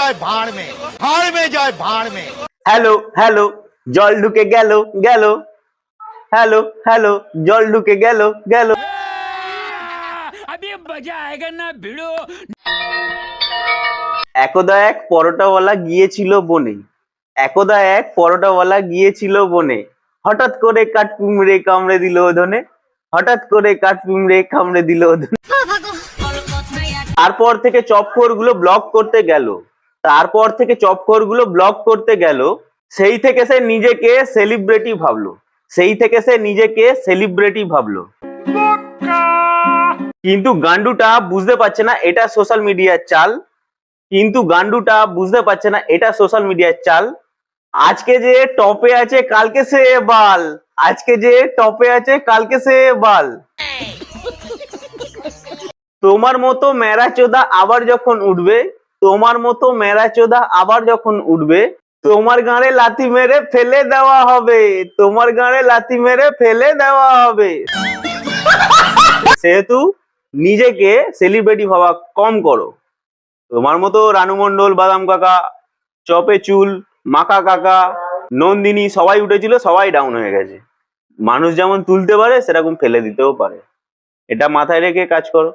जाए भाड़ में, भाड़ में जाए भाड़ में। হ্যালো হ্যালো জল ঢুকে গেল গেল, হ্যালো হ্যালো জল ঢুকে গেল গেল। अभी मजा आएगा ना भिड़ो। একদা এক পরোটাওয়ালা গিয়েছিল বনে, একদা এক পরোটাওয়ালা গিয়েছিল বনে, হঠাৎ করে কাঠপিমড়ে কামড়ে দিল ধনে, হঠাৎ করে কাঠপিমড়ে কামড়ে দিল ধনে। তারপর থেকে চপখোর গুলো ব্লক করতে গেল, তারপর থেকে চপখোর গুলো ব্লক করতে গেল, সেই থেকে সে নিজেকে সেলিব্রিটি ভাবলো, সেই থেকে সে নিজেকে সেলিব্রিটি ভাবলো। কিন্তু গান্ডুটা বুঝতে পারছে না এটা সোশ্যাল মিডিয়ার চাল, কিন্তু গান্ডুটা বুঝতে পারছে না এটা সোশ্যাল মিডিয়ার চাল। আজকে যে টপে আছে কালকে সে বাল, আজকে যে টপে আছে কালকে সে বাল। তোমার মতো মেরাচোদা আবার যখন উঠবে, তোমার মতো মেরাচোদা আবার যখন উঠবে, তোমার গাঁড়ে লাথি মেরে ফেলে দেওয়া হবে, তোমার গাঁড়ে লাথি মেরে ফেলে দেওয়া হবে। সেহেতু নিজেকে সেলিব্রিটি ভাবা কম করো। তোমার মতো রানু মণ্ডল, বাদাম কাকা, চপে চুল, মাকা কাকা, নন্দিনী সবাই উঠেছিল, সবাই ডাউন হয়ে গেছে। মানুষ যেমন তুলতে পারে সেরকম ফেলে দিতেও পারে, এটা মাথায় রেখে কাজ করো।